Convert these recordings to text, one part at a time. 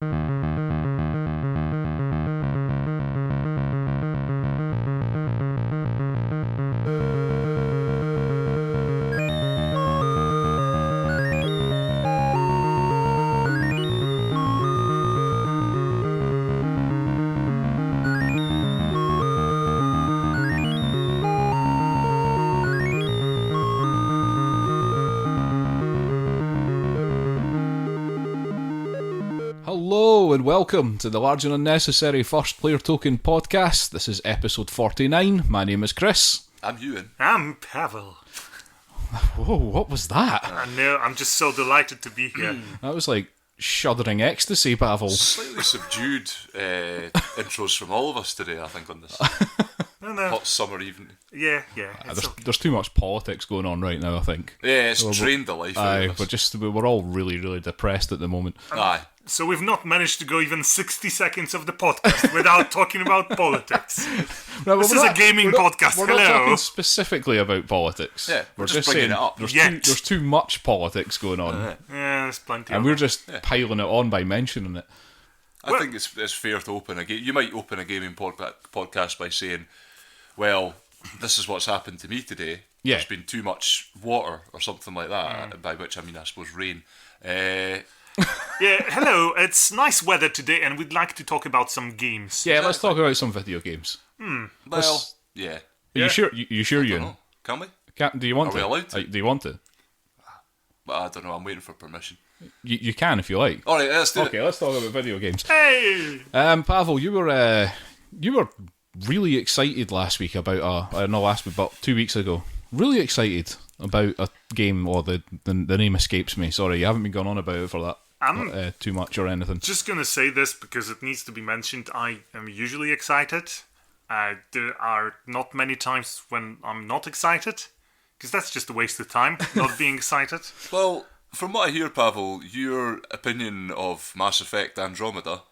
Hello and welcome to the Large and Unnecessary First Player Token podcast. This is episode 49. My name is Chris. I'm Euan. I'm Pawel. Whoa, what was that? I know, I'm just so delighted to be here. That was like shuddering ecstasy, Pawel. Slightly subdued intros from all of us today, I think, on this No. hot summer evening. Yeah. There's too much politics going on right now, I think. Yeah, it's drained the life out of us. We're all really, really depressed at the moment. Aye. So we've not managed to go even 60 seconds of the podcast without talking about politics. This is a gaming podcast. We're Hello. not talking specifically about politics. Yeah, we're just saying bringing it up. there's too much politics going on. Yeah, there's plenty And of we're just piling it on by mentioning it. I think it's fair to open a game. You might open a gaming podcast by saying, well, this is what's happened to me today. Yeah. There's been too much water or something like that, by which I mean, I suppose, rain. Yeah, hello. It's nice weather today and we'd like to talk about some games. Yeah, let's talk about some video games. Well, yeah. Are you sure? You sure, Euan? Oh, can we? Do you want Are to? we allowed to? Do you want to? But I don't know, I'm waiting for permission. You can if you like. Alright, let's do it. Okay, let's talk about video games. Hey! Pawel, you were really excited last week about last week, but 2 weeks ago. Really excited about a game, or the name escapes me. Sorry, you haven't been going on about it for that too much or anything. Just gonna say this because it needs to be mentioned. I am usually excited. There are not many times when I'm not excited, because that's just a waste of time, not being excited. Well, from what I hear, Pawel, your opinion of Mass Effect Andromeda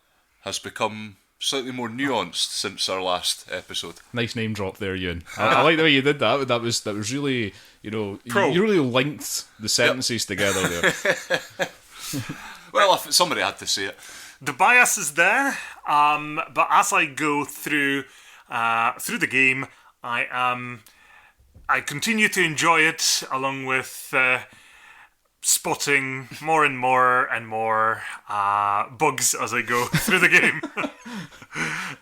has become slightly more nuanced since our last episode. Nice name drop there, Euan. I like the way you did that. That was really, you really linked the sentences together there. Well, if somebody had to say it. The bias is there, but as I go through the game, I continue to enjoy it, along with spotting more and more bugs as I go through the game.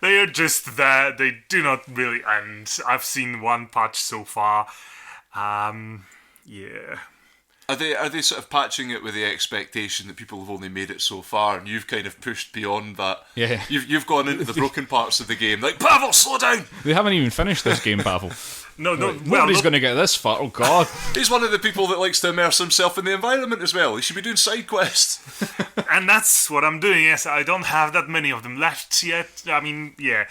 They are just there. They do not really end. I've seen one patch so far. Yeah. Are they sort of patching it with the expectation that people have only made it so far, and you've kind of pushed beyond that? Yeah. You've gone into the broken parts of the game. Like, Pawel, slow down! They haven't even finished this game, Pawel. No. Nobody's going to get this far. Oh, God. He's one of the people that likes to immerse himself in the environment as well. He should be doing side quests. And that's what I'm doing. Yes, I don't have that many of them left yet. I mean, yeah.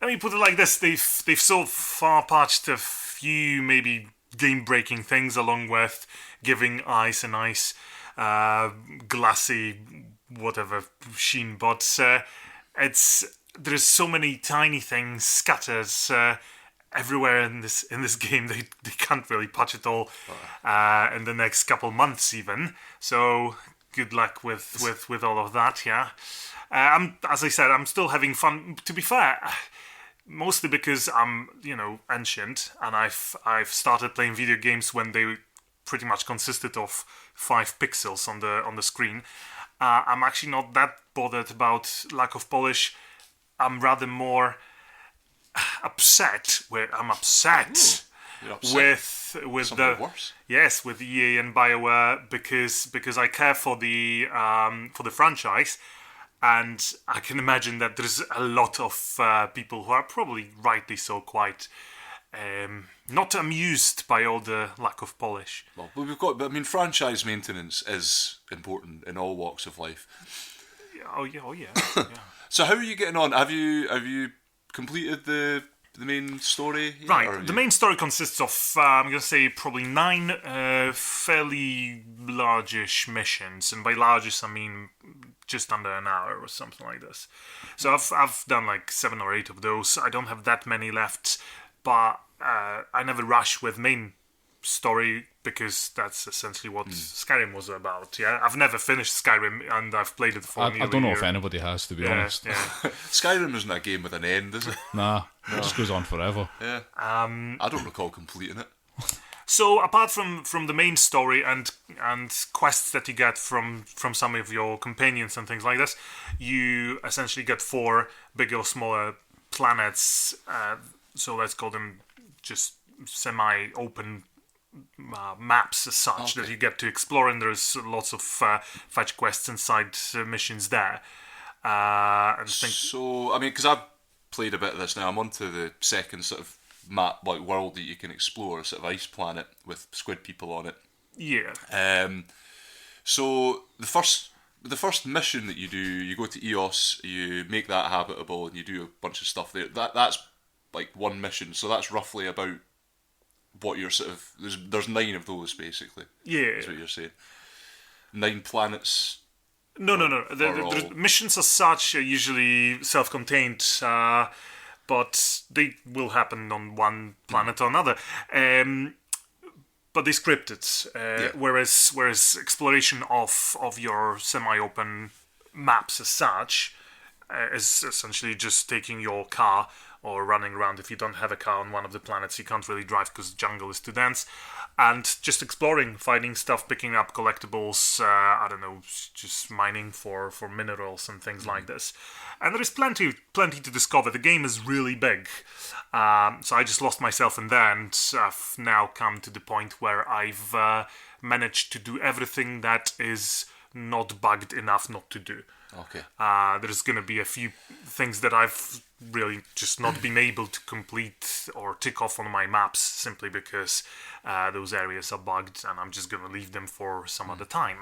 Let me put it like this: they've so far patched a few maybe game-breaking things, along with giving ice a nice glassy whatever sheen. But there's so many tiny things scattered everywhere in this game. They can't really patch it all in the next couple months even. So good luck with all of that. Yeah. As I said, I'm still having fun. To be fair, mostly because I'm ancient, and I've started playing video games when they pretty much consisted of 5 pixels on the screen. I'm actually not that bothered about lack of polish. I'm rather more upset. You're upset with the worse. Yes, with EA and BioWare, because I care for the franchise, and I can imagine that there's a lot of people who are probably rightly so quite not amused by all the lack of polish. Well, franchise maintenance is important in all walks of life. Oh yeah. So how are you getting on? Have you completed the main story? Right. The main story consists of I'm going to say probably 9 fairly largish missions, and by largish I mean just under an hour or something like this. So I've done like 7 or 8 of those. I don't have that many left, but I never rush with main story, because that's essentially what Skyrim was about. Yeah, I've never finished Skyrim, and I've played it for I don't know if anybody has, to be honest. Yeah. Skyrim isn't a game with an end, is it? Nah, it just goes on forever. Yeah. I don't recall completing it. So apart from the main story and quests that you get from some of your companions and things like this, you essentially get 4 bigger or smaller planets. So let's call them just semi-open maps as such that you get to explore, and there's lots of fetch quests and side missions there. So, I mean, because I've played a bit of this now, I'm onto the second sort of map, like world that you can explore, sort of ice planet with squid people on it. Yeah. So the first mission that you do, you go to EOS, you make that habitable, and you do a bunch of stuff there. That's like one mission, so that's roughly about what you're sort of. There's 9 of those basically. Yeah. Is what you're saying. 9 planets. No. The missions as such are usually self-contained, but they will happen on one planet or another. But they scripted, whereas exploration of your semi-open maps as such is essentially just taking your car or running around. If you don't have a car on one of the planets, you can't really drive because the jungle is too dense, and just exploring, finding stuff, picking up collectibles, I don't know, just mining for minerals and things like this. And there is plenty to discover. The game is really big, so I just lost myself in there, and I've now come to the point where I've managed to do everything that is not bugged enough not to do. Okay. There's going to be a few things that I've really just not been able to complete or tick off on my maps simply because those areas are bugged, and I'm just going to leave them for some other time.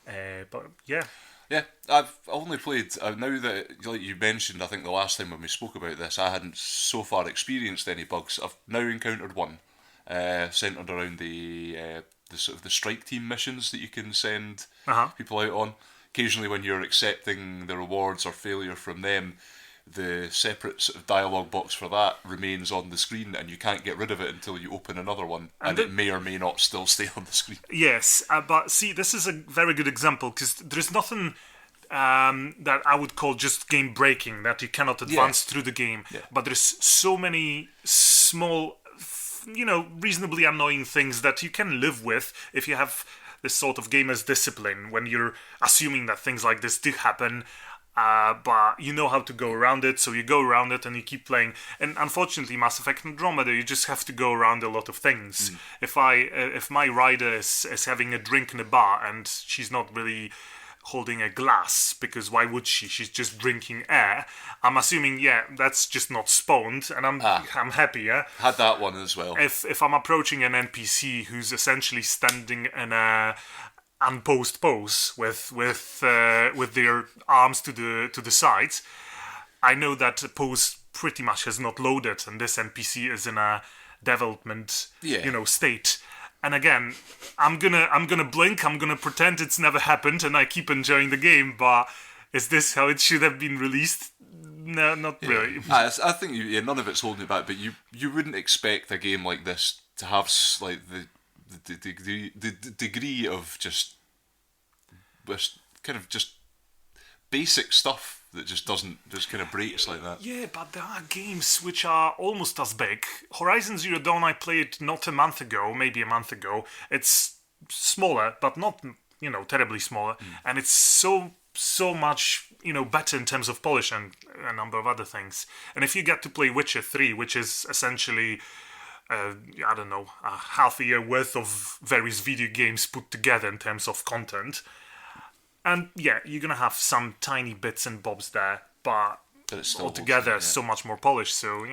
But yeah. Yeah, I've only played, now that, like you mentioned, I think the last time when we spoke about this, I hadn't so far experienced any bugs. I've now encountered one, centred around the sort of the strike team missions that you can send people out on. Occasionally when you're accepting the rewards or failure from them, the separate sort of dialogue box for that remains on the screen, and you can't get rid of it until you open another one, and it may or may not still stay on the screen. Yes, but see, this is a very good example, because there's nothing that I would call just game breaking, that you cannot advance through the game, but there's so many small, reasonably annoying things that you can live with if you have this sort of gamer's discipline, when you're assuming that things like this do happen, but you know how to go around it, so you go around it and you keep playing. And unfortunately, Mass Effect Andromeda, you just have to go around a lot of things. If my rider is having a drink in a bar and she's not really holding a glass, because why would she? She's just drinking air. I'm assuming, that's just not spawned, and I'm happy. Had that one as well. If I'm approaching an NPC who's essentially standing in a unposed pose with their arms to the sides, I know that pose pretty much has not loaded, and this NPC is in a development state. And again, I'm gonna blink, I'm gonna pretend it's never happened, and I keep enjoying the game, but is this how it should have been released? No, not really. I think none of it's holding it back, but you wouldn't expect a game like this to have like the degree of just kind of just basic stuff that just kind of breaks like that. Yeah, but there are games which are almost as big. Horizon Zero Dawn, I played not a month ago, maybe a month ago. It's smaller, but not terribly smaller, and it's so much better in terms of polish and a number of other things. And if you get to play Witcher 3, which is essentially a half a year worth of various video games put together in terms of content. And you're going to have some tiny bits and bobs there, but altogether so much more polished, so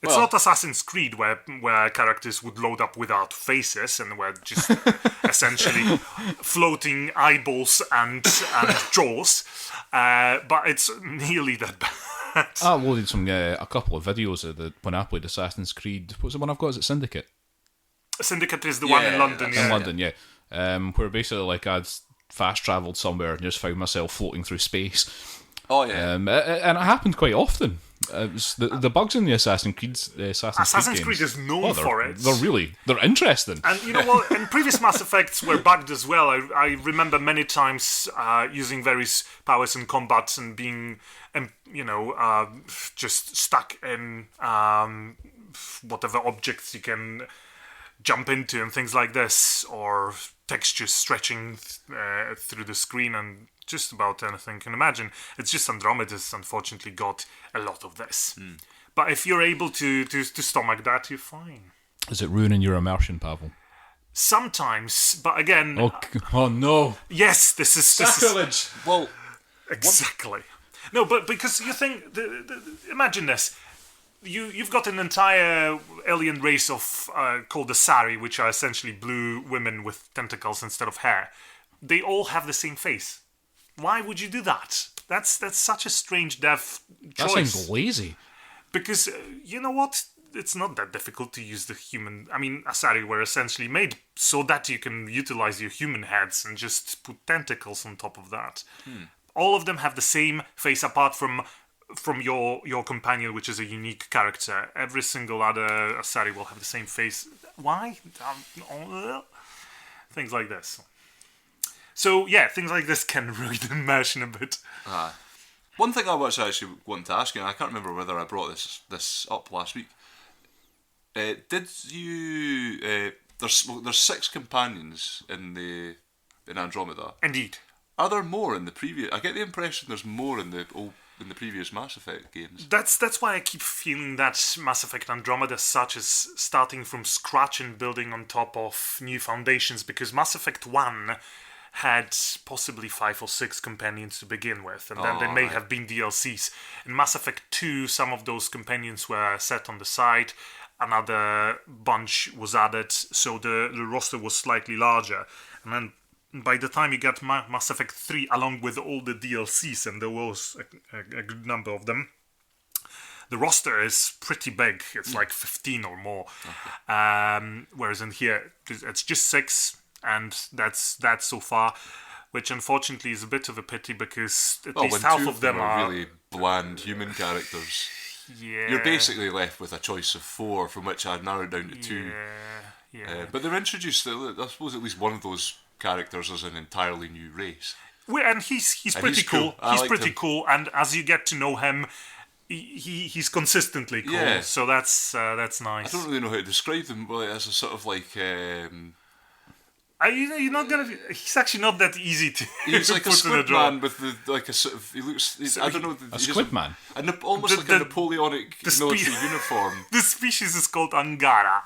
It's not Assassin's Creed where characters would load up without faces and were just essentially floating eyeballs and jaws, but it's nearly that bad. I loaded a couple of videos of when I played Assassin's Creed. What's the one I've got? Is it Syndicate? Syndicate is the one in London. In London, where basically like I'd fast travelled somewhere and just found myself floating through space. Oh yeah, and it happened quite often. The bugs in the Assassin's Assassin's Creed is known for it. They're interesting. And you know what? In previous Mass Effects were bugged as well. I remember many times using various powers in combat and being, just stuck in whatever objects you can jump into and things like this, or textures stretching through the screen and just about anything you can imagine. It's just Andromeda's unfortunately got a lot of this. But if you're able to stomach that, you're fine. Is it ruining your immersion, Pawel? Sometimes, but again... Oh no. Yes, this is... Sacrilege! Well... Exactly. No, but because you think... imagine this. You've got an entire alien race of called the Sari, which are essentially blue women with tentacles instead of hair. They all have the same face. Why would you do that? That's such a strange dev choice. That sounds lazy. Because, you know what? It's not that difficult to use the human... I mean, Asari were essentially made so that you can utilize your human heads and just put tentacles on top of that. All of them have the same face apart from your companion, which is a unique character. Every single other Asari will have the same face. Why? Things like this. So, yeah, things like this can ruin immersion a bit. One thing I was actually wanting to ask you, and I can't remember whether I brought this up last week. Did you... there's 6 companions in Andromeda. Indeed. Are there more in the previous... I get the impression there's more in the previous Mass Effect games. That's why I keep feeling that Mass Effect Andromeda as such is starting from scratch and building on top of new foundations, because Mass Effect 1 had possibly 5 or 6 companions to begin with, and then there may have been DLCs. In Mass Effect 2, some of those companions were set on the side, another bunch was added, so the roster was slightly larger. And then by the time you get Mass Effect 3, along with all the DLCs, and there was a good number of them, the roster is pretty big. It's like 15 or more. Okay. Whereas in here, it's just 6, and that's so far, which unfortunately is a bit of a pity, because at least half of them are really bland human characters. Yeah. You're basically left with a choice of 4, from which I'd narrowed down to 2. Yeah. But they're introduced, I suppose at least one of those characters as an entirely new race. And he's pretty cool. He's pretty cool, and as you get to know him, he's consistently cool. Yeah. So that's nice. I don't really know how to describe him, but as a sort of like... you're not gonna. He's actually not that easy to. He's like put a squid in a man with a sort of. He looks. I don't know. A squid man. Almost like a Napoleonic military uniform. The species is called Angara.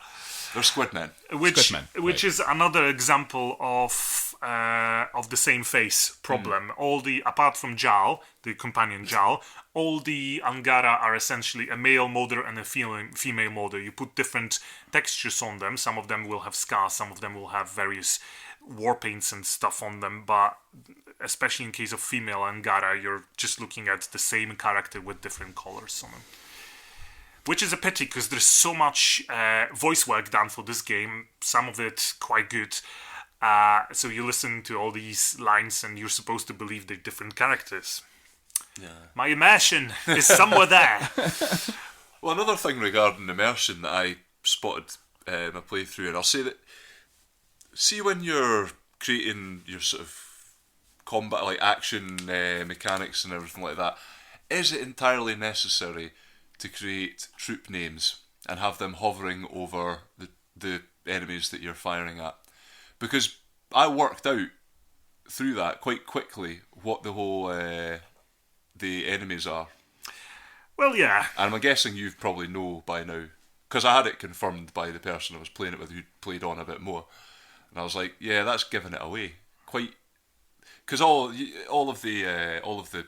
They're squid men. Which is another example of the same face problem. Apart from Jal, the companion Jal, all the Angara are essentially a male model and a female model. You put different textures on them. Some of them will have scars, some of them will have various war paints and stuff on them, but especially in case of female Angara, you're just looking at the same character with different colors on them. Which is a pity, because there's so much voice work done for this game, some of it quite good. So you listen to all these lines and you're supposed to believe they're different characters. Yeah. My immersion is somewhere there. Well, another thing regarding immersion that I spotted in my playthrough, and I'll say that, see when you're creating your sort of combat, like action mechanics and everything like that, is it entirely necessary to create troop names and have them hovering over the enemies that you're firing at? Because I worked out through that quite quickly what the whole the enemies are. Well, yeah. And I'm guessing you probably know by now, because I had it confirmed by the person I was playing it with, who played on a bit more, and I was like, yeah, that's giving it away quite, because all of the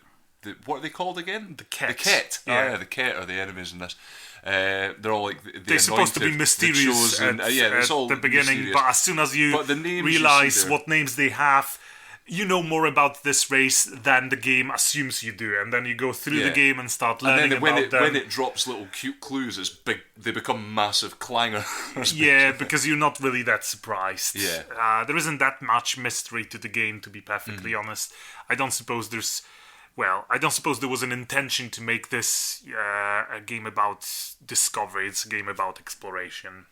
what are they called again? The Ket. The Ket. Yeah. The Ket are the enemies in this. They're all like they're supposed to be mysterious at the beginning, mysterious. But as soon as you realise what names they have, you know more about this race than the game assumes you do, and then you go through the game and start learning about them. When it drops little cute clues, it's big. They become massive clangers. Yeah, because you're not really that surprised. Yeah, there isn't that much mystery to the game, to be perfectly honest. I don't suppose there's well, I don't suppose there was an intention to make this a game about discovery. It's a game about exploration.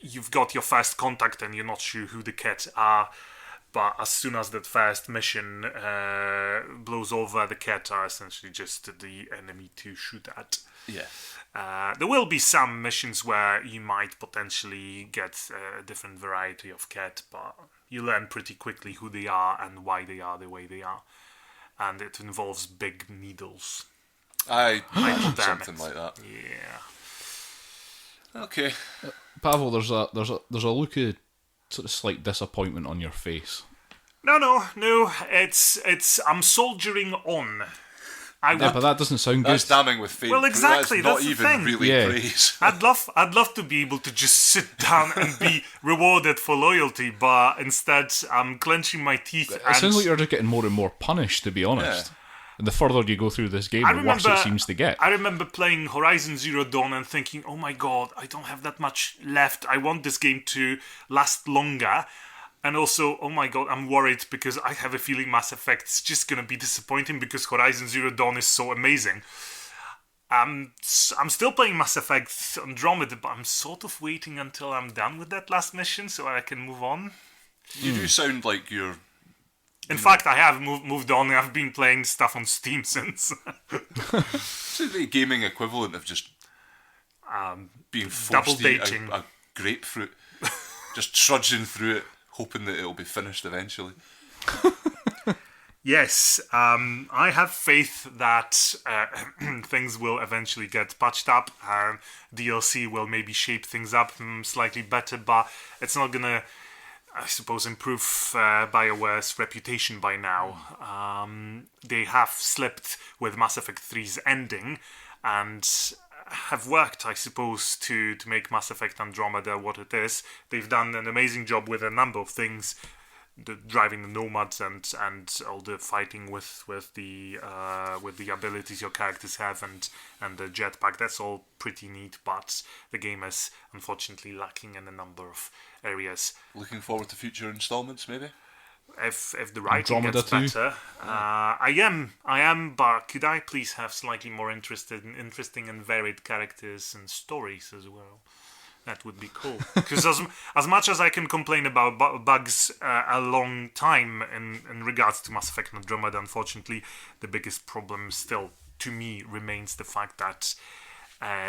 You've got your first contact and you're not sure who the Ket are, but as soon as that first mission blows over, the Ket are essentially just the enemy to shoot at. Yeah. There will be some missions where you might potentially get a different variety of Ket, but you learn pretty quickly who they are and why they are the way they are. And it involves big needles. Something like that. Yeah. Okay. Pawel, there's a look of sort of slight disappointment on your face. No. It's I'm soldiering on. But that doesn't sound That's good. damning with faith. Well, exactly, That's not that's the even thing. really Yeah. praise. I'd love to be able to just sit down and be rewarded for loyalty, but instead I'm clenching my teeth. It sounds like you're just getting more and more punished, to be honest. Yeah. And the further you go through this game, the worse it seems to get. I remember playing Horizon Zero Dawn and thinking, oh my god, I don't have that much left. I want this game to last longer. And also, oh my god, I'm worried because I have a feeling Mass Effect's just gonna be disappointing because Horizon Zero Dawn is so amazing. I'm still playing Mass Effect Andromeda, but I'm sort of waiting until I'm done with that last mission so I can move on. You do sound like you're... In fact, I have moved on. I've been playing stuff on Steam since. It's the gaming equivalent of just being forced to eat dating. a grapefruit. Just trudging through it, hoping that it'll be finished eventually. Yes, I have faith that things will eventually get patched up. DLC will maybe shape things up slightly better, but it's not going to, I suppose, improve BioWare's reputation by now. They have slipped with Mass Effect 3's ending and have worked, I suppose, to make Mass Effect Andromeda what it is. They've done an amazing job with a number of things, driving the nomads and all the fighting with the abilities your characters have and the jetpack. That's all pretty neat, but the game is unfortunately lacking in a number of areas. Looking forward to future installments, maybe? If the writing Andromeda gets too. better, I am. But could I please have slightly more interesting and varied characters and stories as well? That would be cool. Because as much as I can complain about bugs a long time in regards to Mass Effect Andromeda, unfortunately, the biggest problem still, to me, remains the fact that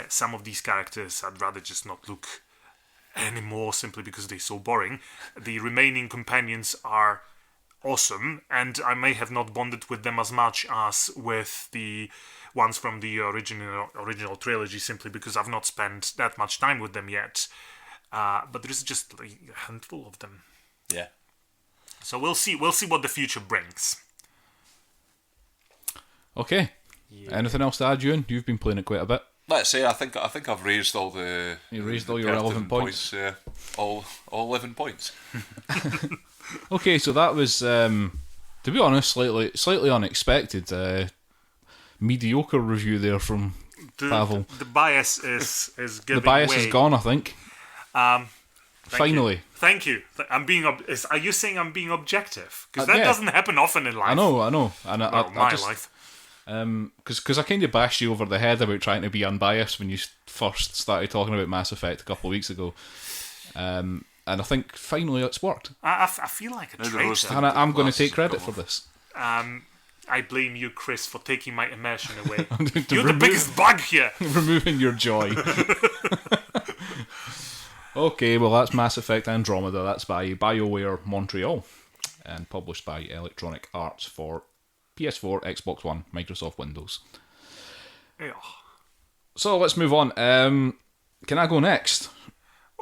some of these characters I'd rather just not look anymore simply because they're so boring. The remaining companions are awesome, and I may have not bonded with them as much as with the ones from the original trilogy simply because I've not spent that much time with them yet. But there is just a handful of them. Yeah. So we'll see what the future brings. Okay. Yeah. Anything else to add, Euan? You've been playing it quite a bit. Let's say I think I've raised all the... You raised all your relevant points. Yeah. All 11 points. Okay, so that was, to be honest, slightly unexpected. Mediocre review there from Pawel. The bias is giving The bias way. is gone, I think. Finally. Thank you. I'm being. Are you saying I'm being objective? Because that yeah. doesn't happen often in life. I know. And My I just, life. Because I kind of bashed you over the head about trying to be unbiased when you first started talking about Mass Effect a couple of weeks ago. And I think finally it's worked. I feel like a traitor. And I'm going to take credit for this. I blame you, Chris, for taking my immersion away. You're the biggest bug here. Removing your joy. Okay, well that's Mass Effect Andromeda. That's by BioWare Montreal and published by Electronic Arts for PS4, Xbox One, Microsoft Windows. Yeah. So let's move on. Can I go next?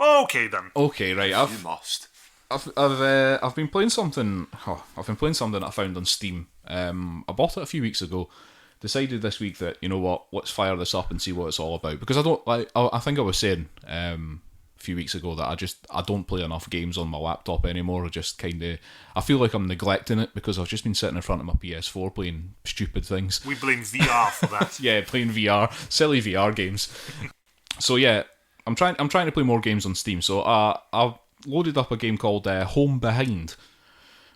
Okay then. Okay, right. You must. I've been playing something. I've been playing something that I found on Steam. I bought it a few weeks ago. Decided this week that, you know what, let's fire this up and see what it's all about. Because I think I was saying a few weeks ago that I don't play enough games on my laptop anymore. I feel like I'm neglecting it because I've just been sitting in front of my PS4 playing stupid things. We blame VR for that. Yeah, playing VR, silly VR games. So yeah, I'm trying to play more games on Steam. So I've loaded up a game called Home Behind,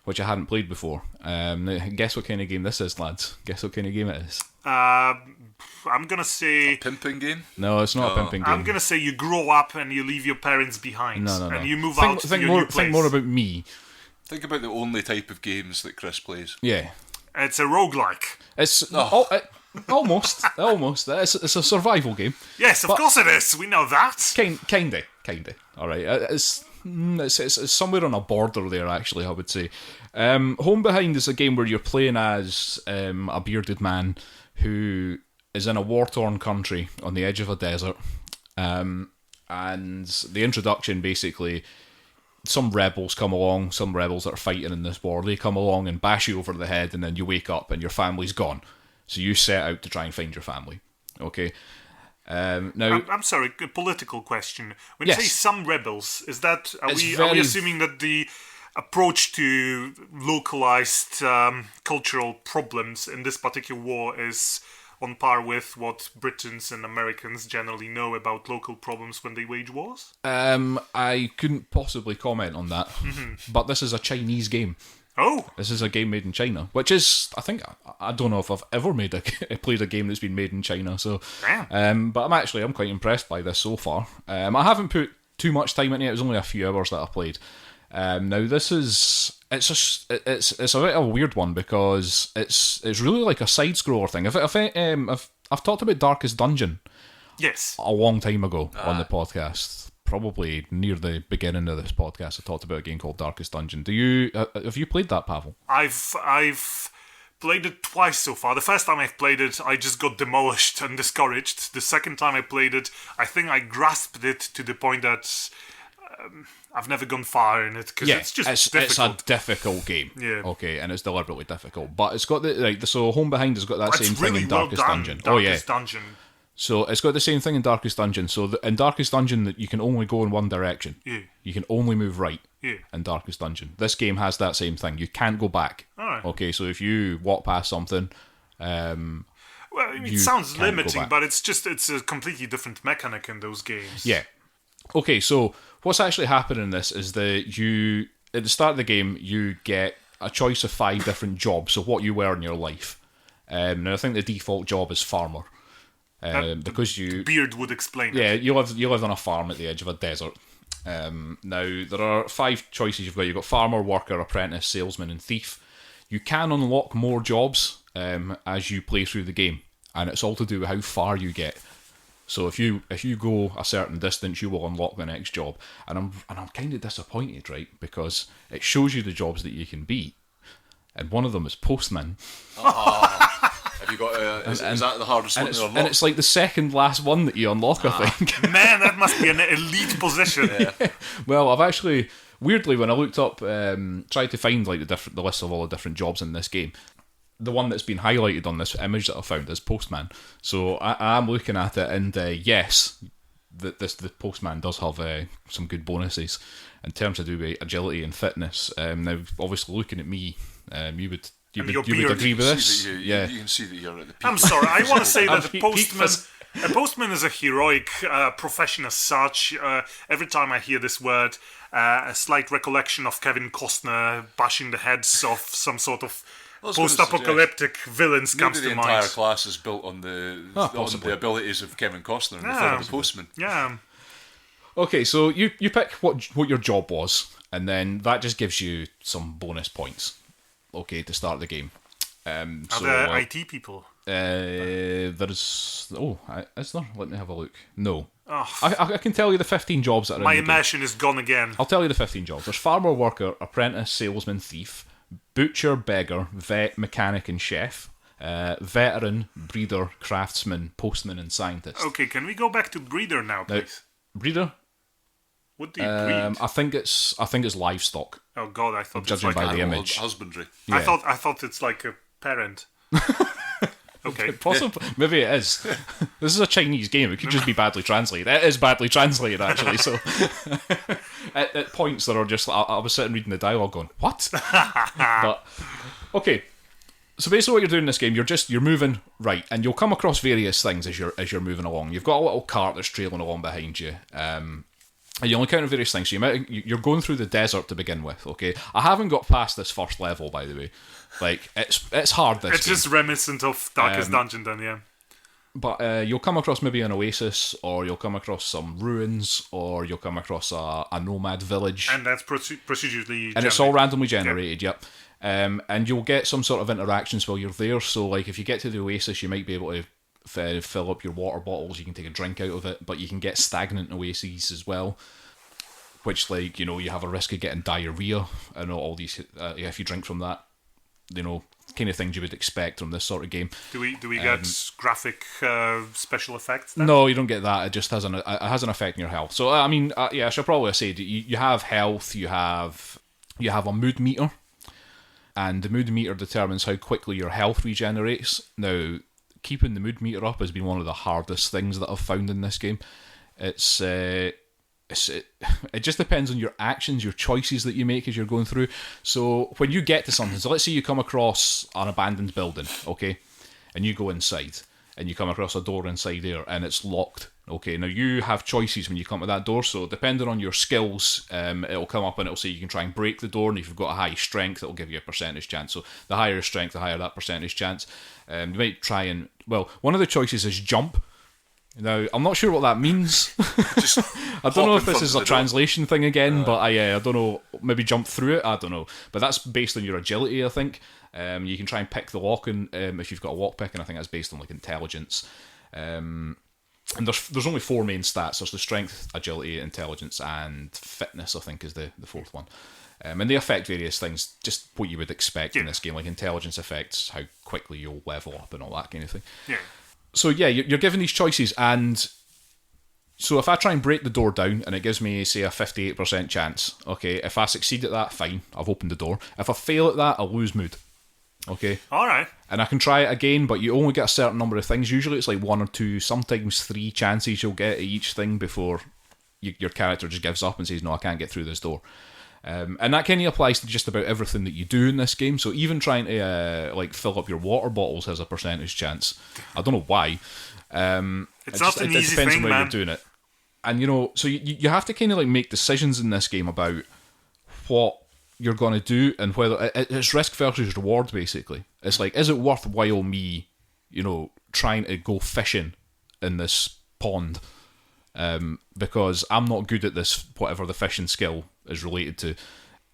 which I hadn't played before. Now, guess what kind of game this is, lads? Guess what kind of game it is? I'm gonna say Pimping game? No, it's not a pimping game. I'm gonna say you grow up and you leave your parents behind. No. And you move out to your new place. Think more about me. Think about the only type of games that Chris plays. Yeah. It's a roguelike. It's almost. It's a survival game. Yes, of course it is. We know that. Kinda. All right. It's somewhere on a border there, actually, I would say. Home Behind is a game where you're playing as a bearded man who is in a war-torn country on the edge of a desert. And the introduction, basically, some rebels come along, some rebels that are fighting in this war, they come along and bash you over the head, and then you wake up and your family's gone. So you set out to try and find your family. Okay. Now, I'm sorry, a political question. When you Yes. say some rebels, is that are It's we very- assuming that the approach to localized cultural problems in this particular war is on par with what Britons and Americans generally know about local problems when they wage wars? I couldn't possibly comment on that, but this is a Chinese game. Oh, This is a game made in China, which is, I don't know if I've ever played a game that's been made in China. So, damn. but I'm quite impressed by this so far. I haven't put too much time into it. It was only a few hours that I played. Now this is it's a bit of a weird one because it's really like a side scroller thing. I've talked about Darkest Dungeon Yes. a long time ago on the podcast. Probably near the beginning of this podcast, I talked about a game called Darkest Dungeon. Have you played that, Pawel? I've played it twice so far. The first time I've played it, I just got demolished and discouraged. The second time I played it, I think I grasped it to the point that I've never gone far in it because it's just difficult. It's a difficult game. Yeah. Okay, and it's deliberately difficult, but it's got so Home Behind has got that It's same really thing in well Darkest done, Dungeon. Darkest Dungeon. So it's got the same thing in Darkest Dungeon. So in Darkest Dungeon, that you can only go in one direction. Yeah. You can only move right. Yeah. In Darkest Dungeon, this game has that same thing. You can't go back. Alright. Okay, so if you walk past something, Well, it You sounds can't go limiting, back. but it's a completely different mechanic in those games. yeah. Okay, so what's actually happening in this is that you, at the start of the game, you get a choice of 5 different jobs. So what you were in your life. Now I think the default job is farmer. Because you Beard would explain it. Yeah, you live on a farm at the edge of a desert. Now there are 5 choices you've got. You've got farmer, worker, apprentice, salesman, and thief. You can unlock more jobs as you play through the game, and it's all to do with how far you get. So if you go a certain distance, you will unlock the next job. And I'm kind of disappointed, right? Because it shows you the jobs that you can be, and one of them is postman. Have you got? Is that the hardest one to unlock? And it's like the second last one that you unlock, I think. Man, that must be an elite position. Well, I've actually, weirdly, when I looked up, tried to find like the list of all the different jobs in this game, the one that's been highlighted on this image that I found is postman. So I'm looking at it, and yes, the postman does have some good bonuses in terms of do with agility and fitness. Now, obviously, looking at me, you would agree with this? You can see that you're at the peak. I'm sorry, I want to say that peak a postman is a heroic profession as such. Every time I hear this word, a slight recollection of Kevin Costner bashing the heads of some sort of post-apocalyptic villains comes Maybe to the entire mind. class is built on the abilities of Kevin Costner and the postman. Yeah. Okay, so you pick what your job was, and then that just gives you some bonus points. Okay, to start the game. Are there IT people? There's... Oh, is there? Let me have a look. No. Oh. I can tell you the 15 jobs that are My in the game. immersion is gone again. I'll tell you the 15 jobs. There's farmer, worker, apprentice, salesman, thief, butcher, beggar, vet, mechanic, and chef, veteran, breeder, craftsman, postman, and scientist. Okay, can we go back to breeder now, please? Breeder? What do you breed? I think it's livestock. Oh God, I thought it's Judging like by the Animal image. husbandry. I thought it's like a parent. Okay. Possibly, maybe it is. This is a Chinese game. It could just be badly translated. It is badly translated, actually. So, at points that are just, I was sitting reading the dialogue, going, "What?" But okay. So basically, what you're doing in this game, you're moving right, and you'll come across various things as you're moving along. You've got a little cart that's trailing along behind you. And you encounter various things. So you're going through the desert to begin with, okay? I haven't got past this first level, by the way. Like, it's hard, this It's game. just reminiscent of Darkest Dungeon, then, yeah. But you'll come across maybe an oasis, or you'll come across some ruins, or you'll come across a nomad village. And that's procedurally generated. And it's all randomly generated, yep. And you'll get some sort of interactions while you're there. So, like, if you get to the oasis, you might be able to fill up your water bottles. You can take a drink out of it, but you can get stagnant oases as well, which, like, you know, you have a risk of getting diarrhea and all these if you drink from that, you know, kind of things you would expect from this sort of game. Do we get graphic special effects then? No, you don't get that. It just has an effect on your health. So I mean, I should probably say you have health, you have a mood meter, and the mood meter determines how quickly your health regenerates. Now, keeping the mood meter up has been one of the hardest things that I've found in this game. It just depends on your actions, your choices that you make as you're going through. So when you get to something, so let's say you come across an abandoned building, okay, and you go inside, and you come across a door inside there, and it's locked, okay. Now you have choices when you come to that door, so depending on your skills, it'll come up and it'll say you can try and break the door, and if you've got a high strength, it'll give you a percentage chance. So the higher your strength, the higher that percentage chance. You might try and, well, one of the choices is jump. Now, I'm not sure what that means. I don't know if this is a translation thing again, but I don't know. Maybe jump through it. I don't know. But that's based on your agility, I think. You can try and pick the lock, and if you've got a lock pick, and I think that's based on like intelligence. And there's only 4 main stats. There's the strength, agility, intelligence, and fitness, I think, is the 4th one. And they affect various things, just what you would expect in this game. Like intelligence affects how quickly you'll level up and all that kind of thing. Yeah. So yeah, you're given these choices, and so if I try and break the door down and it gives me, say, a 58% chance, okay, if I succeed at that, fine, I've opened the door. If I fail at that, I'll lose mood, okay? Alright. And I can try it again, but you only get a certain number of things. Usually it's like 1 or 2, sometimes 3 chances you'll get at each thing before your character just gives up and says, no, I can't get through this door. And that kind of applies to just about everything that you do in this game. So even trying to like fill up your water bottles has a percentage chance. I don't know why. It's not an easy depends thing, on where man. you're doing it. And you know, so you have to kind of like make decisions in this game about what you're going to do and whether it's risk versus reward. Basically, it's like, is it worthwhile me, you know, trying to go fishing in this pond? Because I'm not good at this, whatever the fishing skill is related to,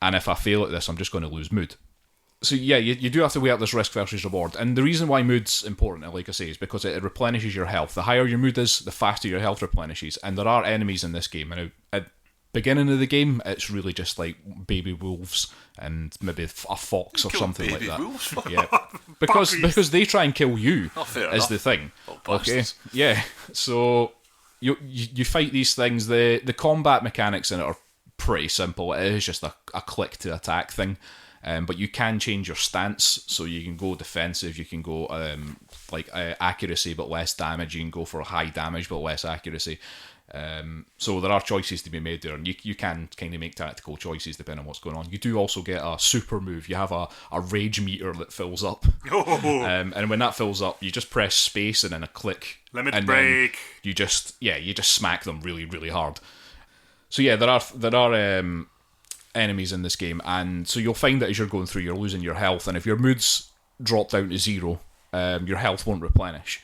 and if I fail at this, I'm just going to lose mood. So yeah, you do have to weigh up this risk versus reward, and the reason why mood's important, like I say, is because it replenishes your health. The higher your mood is, the faster your health replenishes, and there are enemies in this game, and at beginning of the game, it's really just like baby wolves and maybe a fox or something like that. Wolves? Yeah, because they try and kill you fair is enough. the thing. Oh, Okay, bastards. yeah, so you fight these things. The combat mechanics in it are pretty simple. It is just a click to attack thing, but you can change your stance, so you can go defensive, you can go accuracy but less damage, you can go for high damage but less accuracy. So there are choices to be made there, and you can kind of make tactical choices depending on what's going on. You do also get a super move. You have a rage meter that fills up, and when that fills up, you just press space and then a click. Limit and break. then you just smack them really, really hard. So yeah, there are enemies in this game, and so you'll find that as you're going through, you're losing your health, and if your moods drop down to 0, your health won't replenish.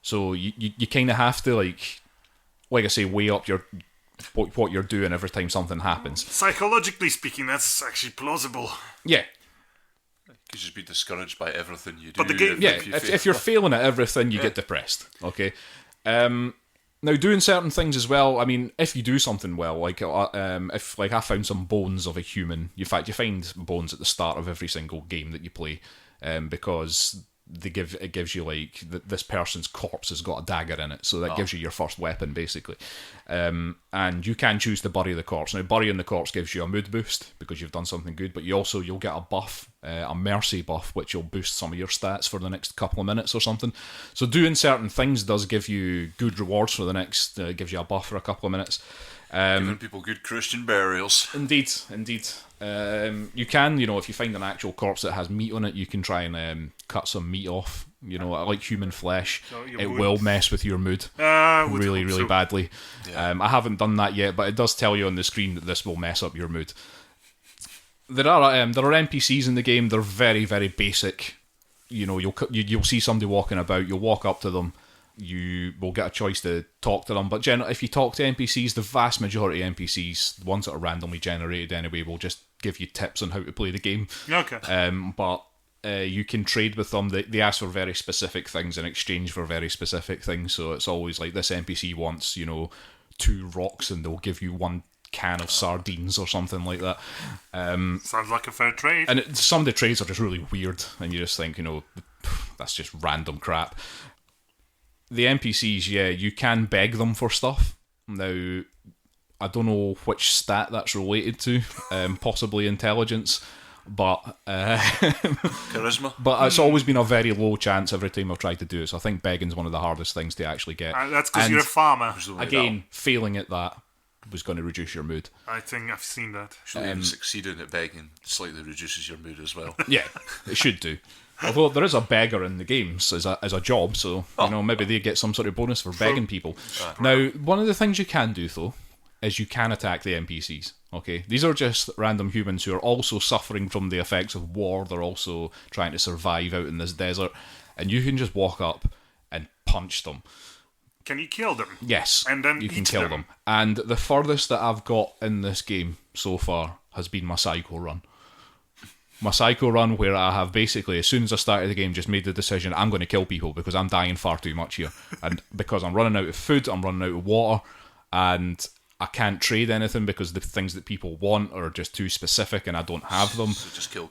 So you kind of have to like I say, weigh up what you're doing every time something happens. Psychologically speaking, that's actually plausible. Yeah. You could just be discouraged by everything you do. But the game- If you're failing at everything, you get depressed. Okay. Now, doing certain things as well. I mean, if you do something well, if I found some bones of a human. In fact, you find bones at the start of every single game that you play, because it gives you this person's corpse has got a dagger in it, so that gives you your first weapon basically. And you can choose to bury the corpse. Now, burying the corpse gives you a mood boost because you've done something good, but you'll get a buff, a mercy buff, which will boost some of your stats for the next couple of minutes or something. So doing certain things does give you good rewards for the next, gives you a buff for a couple of minutes. Giving people good Christian burials. Indeed. You can, if you find an actual corpse that has meat on it, you can try and cut some meat off. Like human flesh, it will mess with your mood really badly. Yeah. I haven't done that yet, but it does tell you on the screen that this will mess up your mood. There are NPCs in the game. They're very, very basic. You'll see somebody walking about. You'll walk up to them. You will get a choice to talk to them. But generally, if you talk to NPCs, the vast majority of NPCs, the ones that are randomly generated anyway, will just give you tips on how to play the game. Okay. But you can trade with them. They ask for very specific things in exchange for very specific things. So it's always like this NPC wants, 2 rocks, and they'll give you 1 can of sardines or something like that. Sounds like a fair trade. And some of the trades are just really weird, and you just think, that's just random crap. The NPCs, you can beg them for stuff. Now, I don't know which stat that's related to, possibly intelligence, but charisma. But it's always been a very low chance every time I've tried to do it. So I think begging's one of the hardest things to actually get. That's because you're a farmer. Again, failing at that was going to reduce your mood. I think I've seen that. Succeeding at begging slightly reduces your mood as well. Yeah, it should do. Although there is a beggar in the games as a job, so maybe they get some sort of bonus for begging people. Now, one of the things you can do though is you can attack the NPCs. Okay, these are just random humans who are also suffering from the effects of war. They're also trying to survive out in this desert, and you can just walk up and punch them. Can you kill them? Yes, and then you can kill them. And the furthest that I've got in this game so far has been my psycho run. My psycho run, where I have basically, as soon as I started the game, just made the decision I'm going to kill people because I'm dying far too much here, and because I'm running out of food, I'm running out of water, and I can't trade anything because the things that people want are just too specific and I don't have them. So just kill.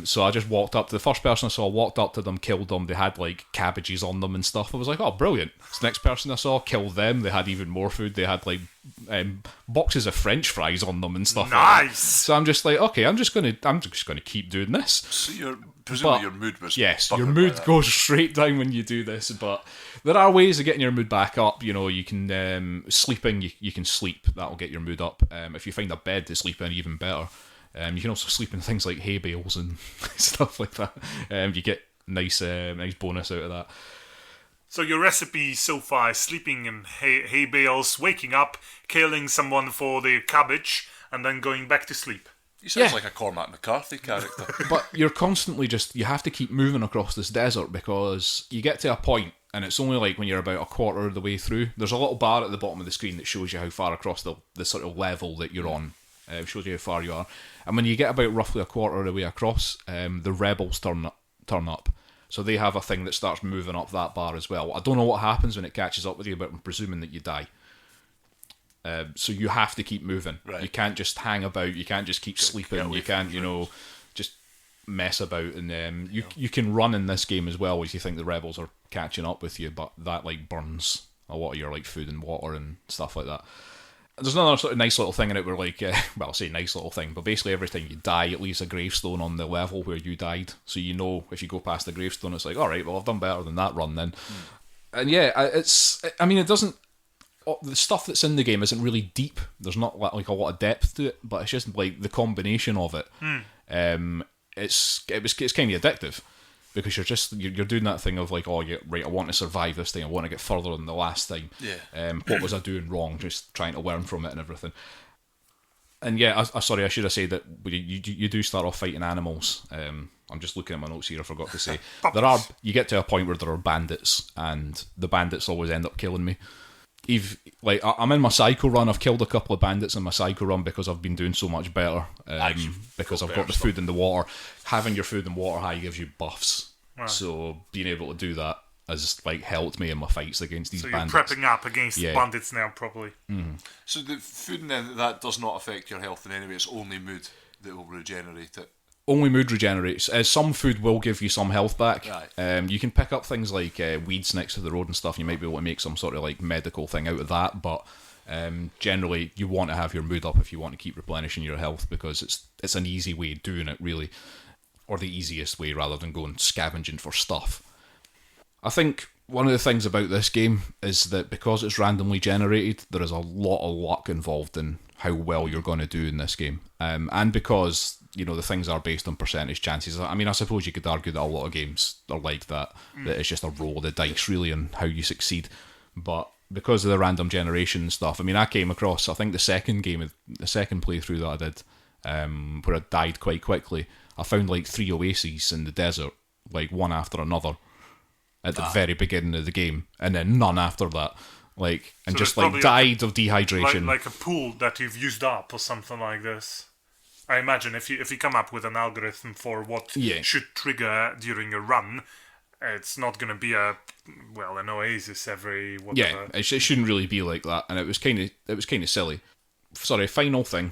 So I just walked up to the first person I saw, walked up to them, killed them. They had like cabbages on them and stuff. I was like, oh, brilliant. So the next person I saw, killed them. They had even more food. They had like boxes of French fries on them and stuff. Nice. Like that. So I'm just like, okay, I'm just gonna keep doing this. So presumably your mood was your mood goes straight down when you do this. But there are ways of getting your mood back up. You can sleeping. You can sleep. That'll get your mood up. If you find a bed to sleep in, even better. You can also sleep in things like hay bales and stuff like that. You get nice bonus out of that. So your recipe so far is sleeping in hay bales, waking up, killing someone for the cabbage, and then going back to sleep. He sounds like a Cormac McCarthy character. But you're constantly you have to keep moving across this desert because you get to a point, and it's only like when you're about a quarter of the way through. There's a little bar at the bottom of the screen that shows you how far across the sort of level that you're on. It shows you how far you are. And when you get about roughly a quarter of the way across, the rebels turn up. So they have a thing that starts moving up that bar as well. I don't know what happens when it catches up with you, but I'm presuming that you die. So you have to keep moving. Right. You can't just hang about. You can't just keep sleeping. You can't, just mess about. And you can run in this game as well, as you think the rebels are catching up with you, but that like burns a lot of your like food and water and stuff like that. There's another sort of nice little thing in it where I'll say nice little thing, but basically every time you die, it leaves a gravestone on the level where you died. So if you go past the gravestone, it's like, all right, well, I've done better than that run then. And yeah, it doesn't. The stuff that's in the game isn't really deep. There's not like a lot of depth to it, but it's just like the combination of it. It's kind of addictive. Because you're doing that thing of like, oh yeah, right, I want to survive this thing, I want to get further than the last time. Yeah. What was I doing wrong? Just trying to learn from it and everything. And yeah, I should have said that you do start off fighting animals. I'm just looking at my notes here, I forgot to say. You get to a point where there are bandits, and the bandits always end up killing me. I'm in my psycho run, I've killed a couple of bandits in my psycho run because I've been doing so much better. Because I've got the food and the water. Having your food and water high gives you buffs. Right. So being able to do that has like helped me in my fights against these bandits. So you're prepping up against bandits now, probably. Mm-hmm. So the food and then that does not affect your health in any way. It's only mood that will regenerate it. Only mood regenerates. Some food will give you some health back. Right. You can pick up things like weeds next to the road and stuff. You might be able to make some sort of like medical thing out of that, but generally you want to have your mood up if you want to keep replenishing your health, because it's an easy way of doing it, really, or the easiest way rather than going scavenging for stuff. I think one of the things about this game is that because it's randomly generated, there is a lot of luck involved in how well you're going to do in this game. And because, the things are based on percentage chances. I mean, I suppose you could argue that a lot of games are like that, that it's just a roll of the dice, really, and how you succeed. But because of the random generation and stuff, I mean, I came across, I think the second playthrough that I did, where I died quite quickly, I found like 3 oases in the desert, like one after another, at the very beginning of the game, and then none after that. Like, and So just there's like probably died of dehydration. like a pool that you've used up or something like this. I imagine if you come up with an algorithm for what should trigger during a run, it's not going to be an oasis every whatever. Yeah, it shouldn't really be like that, and it was kind of silly. Sorry, final thing.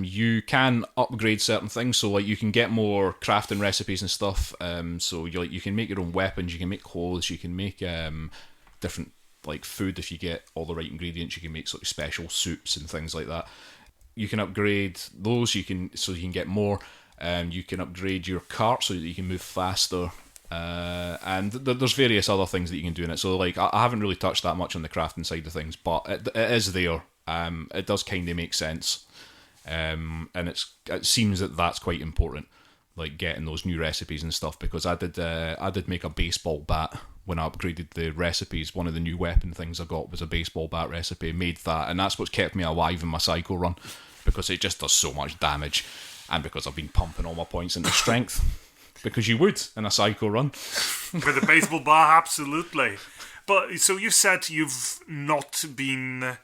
You can upgrade certain things, so like you can get more crafting recipes and stuff. So you can make your own weapons, you can make clothes, you can make different like food if you get all the right ingredients. You can make sort of special soups and things like that. You can upgrade those. You can get more. You can upgrade your cart so that you can move faster. And there's various other things that you can do in it. So like I haven't really touched that much on the crafting side of things, but it is there. It does kind of make sense. And it seems that that's quite important, like getting those new recipes and stuff. Because I did make a baseball bat when I upgraded the recipes. One of the new weapon things I got was a baseball bat recipe. Made that, and that's what's kept me alive in my cycle run, because it just does so much damage, and because I've been pumping all my points into strength. Because you would in a cycle run. With a baseball bar, absolutely. But so you said you've not been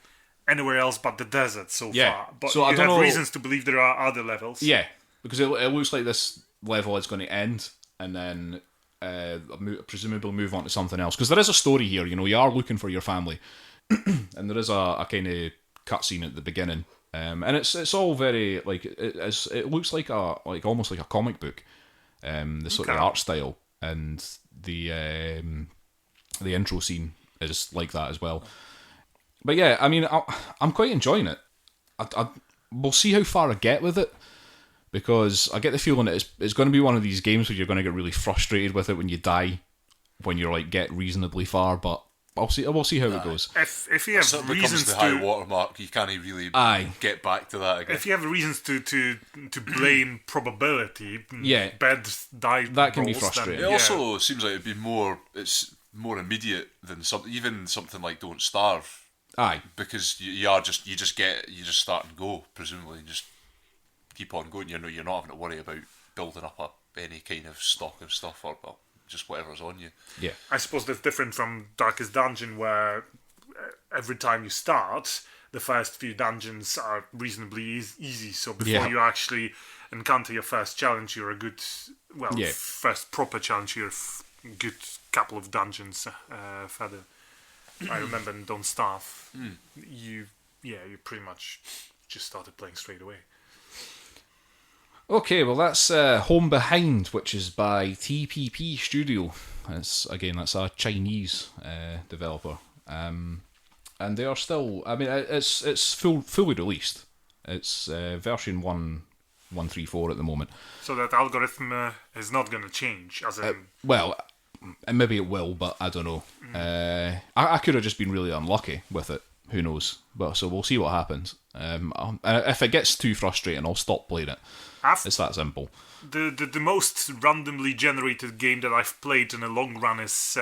anywhere else but the desert so far. But so you have reasons to believe there are other levels. Yeah, because it looks like this level is going to end, and then presumably move on to something else. Because there is a story here, you are looking for your family. And there is a kind of cutscene at the beginning. And it's all very, like, it looks like almost like a comic book. The sort of art style, and the intro scene is like that as well. But yeah, I mean, I'm quite enjoying it. We'll see how far I get with it, because I get the feeling that it's going to be one of these games where you're going to get really frustrated with it when you die, when you're like get reasonably far. But we'll see how it goes. If you have reasons to high watermark, you can't really get back to that again. If you have reasons to blame probability, bad die that can rolls, be frustrating. It also seems like it's more immediate than something like Don't Starve. Aye, because you just start and go, presumably, and just keep on going. You're not having to worry about building up any kind of stock of stuff or just whatever's on you. Yeah, I suppose that's different from Darkest Dungeon, where every time you start, the first few dungeons are reasonably easy. So before you actually encounter your first challenge, you're a good, first proper challenge, you're a good couple of dungeons further. I remember in Don't Starve, you pretty much just started playing straight away. Okay, well that's Home Behind, which is by TPP Studio. That's a Chinese developer, and they are still. I mean, it's fully released. It's version 1.134 at the moment. So that algorithm is not going to change, as in. And maybe it will, but I don't know. I could have just been really unlucky with it. Who knows? Well, so we'll see what happens. If it gets too frustrating, I'll stop playing it. It's that simple. The most randomly generated game that I've played in a long run is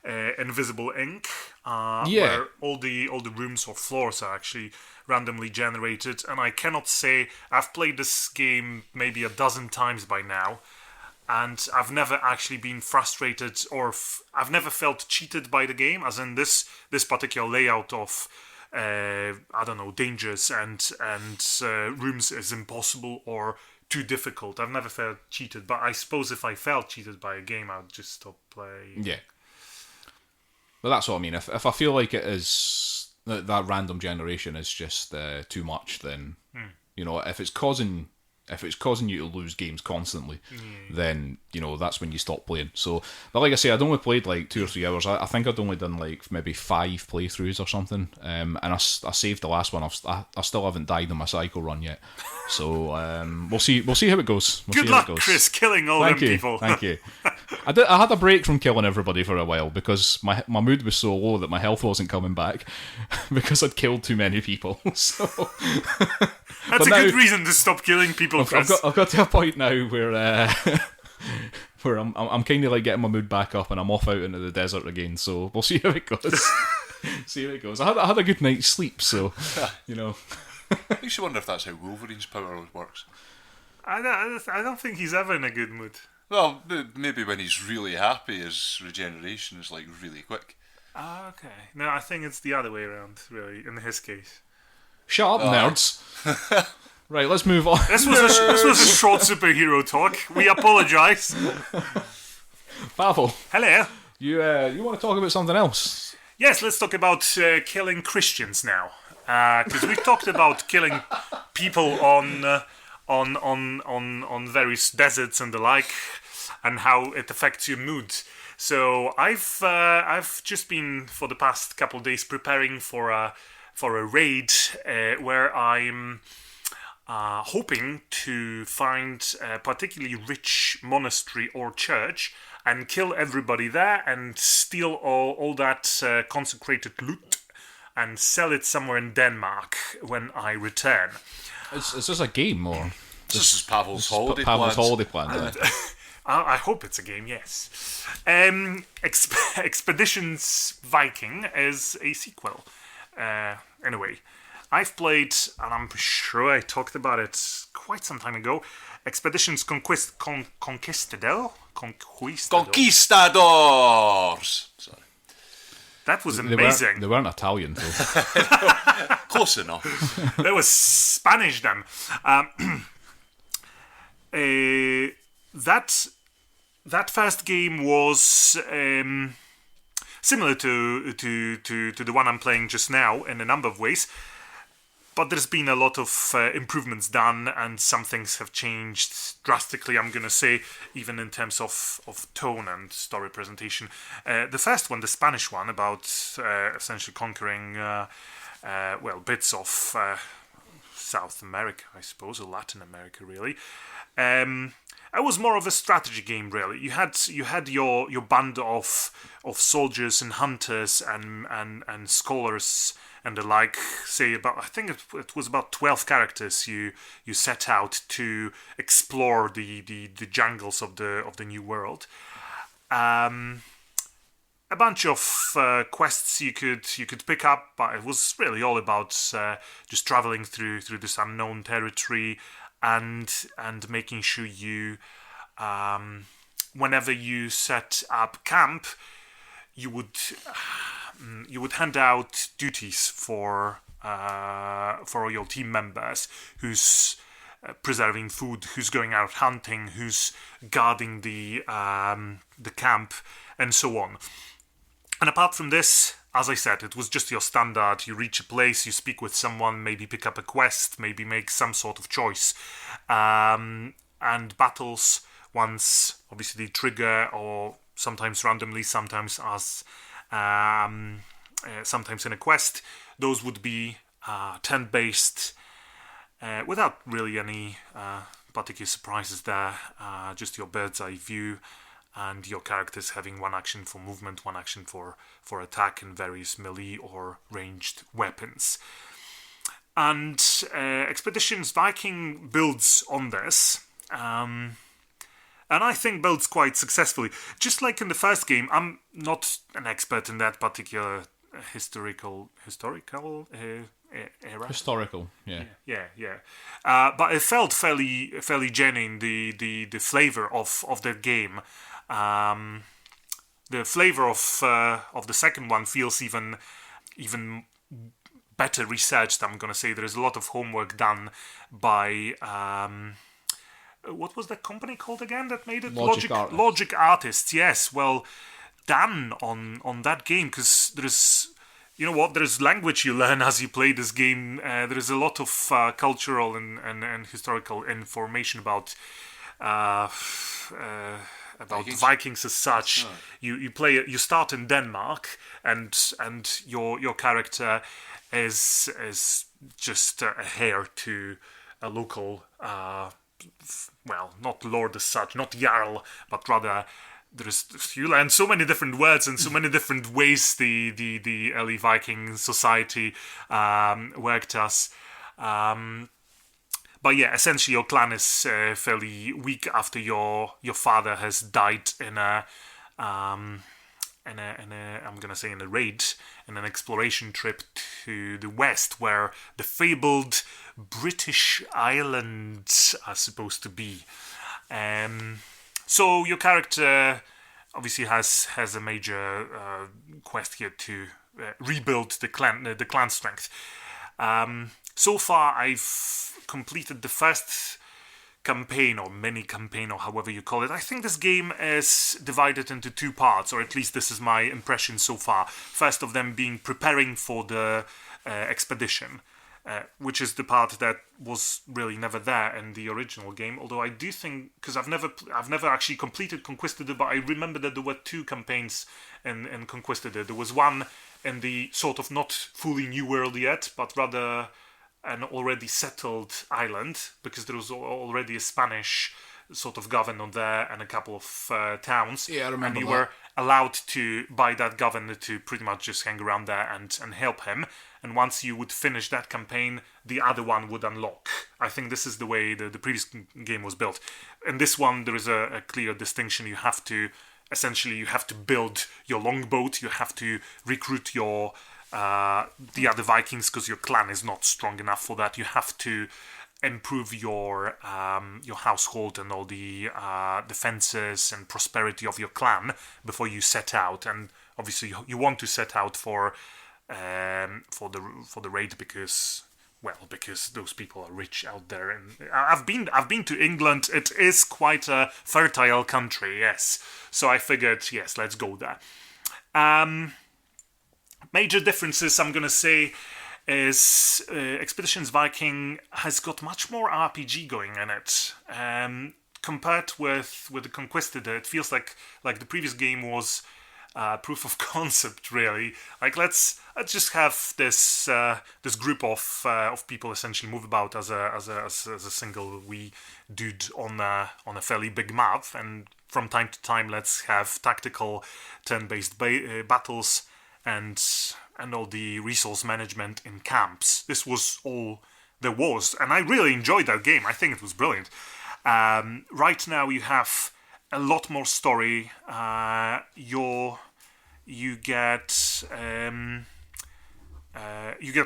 Invisible Ink, where all the rooms or floors are actually randomly generated. And I cannot say I've played this game maybe a dozen times by now. And I've never actually been frustrated, or I've never felt cheated by the game, as in this particular layout of dangers and rooms is impossible or too difficult. I've never felt cheated, but I suppose if I felt cheated by a game, I'd just stop playing. Yeah. Well, that's what I mean. If I feel like it is that random generation is just too much, then if it's causing you to lose games constantly, then that's when you stop playing. So, but like I say, I'd only played like 2 or 3 hours. I think I'd only done like maybe 5 playthroughs or something. And I saved the last one. I still haven't died in my cycle run yet. So we'll see how it goes. Good luck, Chris, killing all them people. Thank you. I had a break from killing everybody for a while because my mood was so low that my health wasn't coming back because I'd killed too many people. So That's a good reason to stop killing people, Chris. I've got to a point now where where I'm kind of like getting my mood back up and I'm off out into the desert again. So we'll see how it goes. See how it goes. I had a good night's sleep, so you know. Makes you wonder if that's how Wolverine's power works. I don't think he's ever in a good mood. Well, maybe when he's really happy, his regeneration is like really quick. Ah, okay. No, I think it's the other way around, really, in his case. Shut up, nerds. Right, let's move on. This was a short superhero talk. We apologise. Pawel, Hello. you want to talk about something else? Yes, let's talk about killing Christians now, because we've talked about killing people on various deserts and the like, and how it affects your mood. So I've just been for the past couple of days preparing for a raid where I'm hoping to find a particularly rich monastery or church and kill everybody there and steal all that consecrated loot and sell it somewhere in Denmark when I return. Is this a game or? This is Pawel's holiday Pawel's plans. holiday plan. I hope it's a game, yes. Expeditions Viking is a sequel. Anyway, I've played, and I'm sure I talked about it quite some time ago, Expeditions Conquistador? Conquistadors! Sorry. That was amazing. They weren't Italian, though. Close enough. That was Spanish, then. That first game was similar to the one I'm playing just now in a number of ways, but there's been a lot of improvements done, and some things have changed drastically, I'm going to say, even in terms of tone and story presentation. The first one, the Spanish one, about essentially conquering bits of South America, I suppose, or Latin America, really. It was more of a strategy game, really. You had your band of soldiers and hunters and scholars and the like. Say I think it was about 12 characters you set out to explore the jungles of the New World. A bunch of quests you could pick up, but it was really all about just traveling through this unknown territory. And making sure you, whenever you set up camp, you would hand out duties for your team members, who's preserving food, who's going out hunting, who's guarding the camp, and so on. And apart from this, as I said, it was just your standard. You reach a place, you speak with someone, maybe pick up a quest, maybe make some sort of choice. And battles, once obviously they trigger, or sometimes randomly, sometimes as sometimes in a quest, those would be turn-based, without really any particular surprises there. Just your bird's eye view. And your characters having one action for movement, one action for attack, and various melee or ranged weapons. And Expeditions Viking builds on this, and I think builds quite successfully. Just like in the first game, I'm not an expert in that particular historical era. Historical, yeah. But it felt fairly genuine. The flavor of the game. The flavor of the second one feels even better researched. I'm gonna say there is a lot of homework done by what was the company called again that made it? Logic Artists. Yes, well done on that game, because there's there's language you learn as you play this game. There is a lot of cultural and historical information about Vikings as such. Oh. You start in Denmark, and your character is just a heir to a local not lord as such, not jarl, but rather you learn so many different words and so many different ways the early Viking society worked as. But yeah, essentially your clan is fairly weak after your father has died in a raid, in an exploration trip to the west, where the fabled British Islands are supposed to be. So your character obviously has a major quest here to rebuild the clan strength. So far, I've completed the first campaign or mini campaign or however you call it. I think this game is divided into two parts, or at least this is my impression so far. First of them being preparing for the expedition, which is the part that was really never there in the original game. Although I do think, because I've never actually completed Conquistador, but I remember that there were two campaigns in Conquistador. There was one in the sort of not fully new world yet, but rather an already settled island, because there was already a Spanish sort of governor there and a couple of towns. Yeah, I remember and you that. were allowed to, by that governor, to pretty much just hang around there and help him. And once you would finish that campaign, the other one would unlock. I think this is the way the previous game was built. In this one, there is a clear distinction. You have to build your longboat. You have to recruit your the other Vikings, because your clan is not strong enough for that. You have to improve your household and all the defenses and prosperity of your clan before you set out. And obviously, you want to set out for the raid because those people are rich out there. And I've been to England. It is quite a fertile country, yes. So I figured, yes, let's go there. Major differences, I'm gonna say, is Expeditions Viking has got much more RPG going in it. Compared with the Conquistador, it feels like the previous game was proof of concept, really. Like let's just have this group of people essentially move about as a single wee dude on a fairly big map, and from time to time let's have tactical turn-based battles and all the resource management in camps. This was all there was, and I really enjoyed that game. I think it was brilliant. Right now you have a lot more story. You get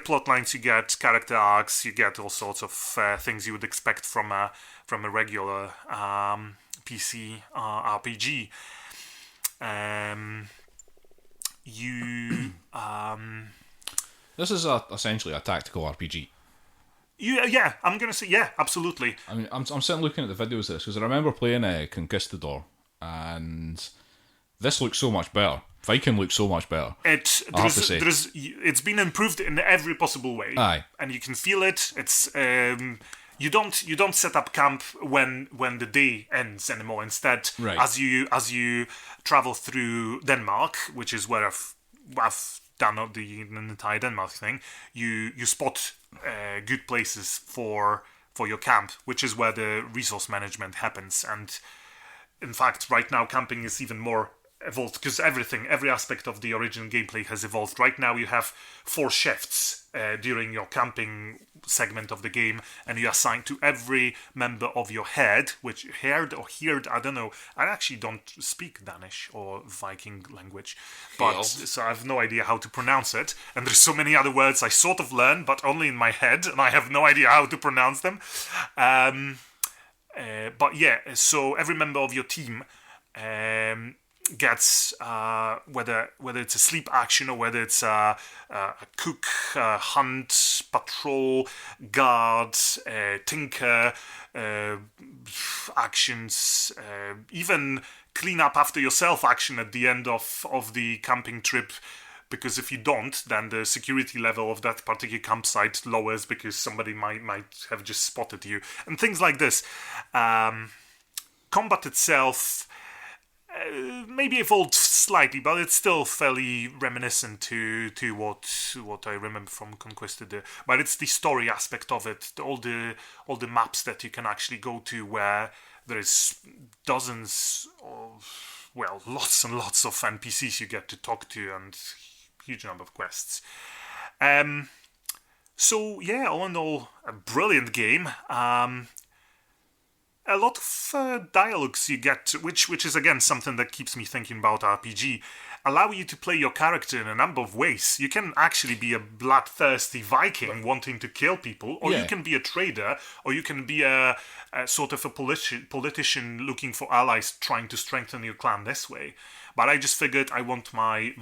plot lines, you get character arcs, you get all sorts of things you would expect from a regular PC RPG. This is essentially a tactical RPG. Yeah, I'm gonna say yeah, absolutely. I mean, I'm sitting looking at the videos of this because I remember playing Conquistador, and this looks so much better. Viking looks so much better. It's been improved in every possible way. Aye, and you can feel it. It's you don't set up camp when the day ends anymore. Instead, right. as you travel through Denmark, which is where I've done the entire Denmark thing, you spot good places for your camp, which is where the resource management happens. And in fact, right now camping is even more evolved, because every aspect of the original gameplay has evolved. Right now you have 4 shifts during your camping segment of the game, and you assign to every member of your herd, which herd or herd, I don't know. I actually don't speak Danish or Viking language, but so I have no idea how to pronounce it. And there's so many other words I sort of learn, but only in my head, and I have no idea how to pronounce them. But yeah, so every member of your team gets whether it's a sleep action or whether it's a cook, hunt, patrol, guard, tinker actions, even clean up after yourself action at the end of the camping trip. Because if you don't, then the security level of that particular campsite lowers because somebody might have just spotted you. And things like this. Combat itself maybe evolved slightly, but it's still fairly reminiscent to what I remember from Conquistador. But it's the story aspect of it, all the maps that you can actually go to, where there is dozens of lots and lots of NPCs you get to talk to and huge number of quests. So yeah, all in all, a brilliant game. A lot of dialogues you get, which is again something that keeps me thinking about RPG, allow you to play your character in a number of ways. You can actually be a bloodthirsty Viking wanting to kill people, or you can be a trader, or you can be a sort of a politician looking for allies trying to strengthen your clan this way. But I just figured I want my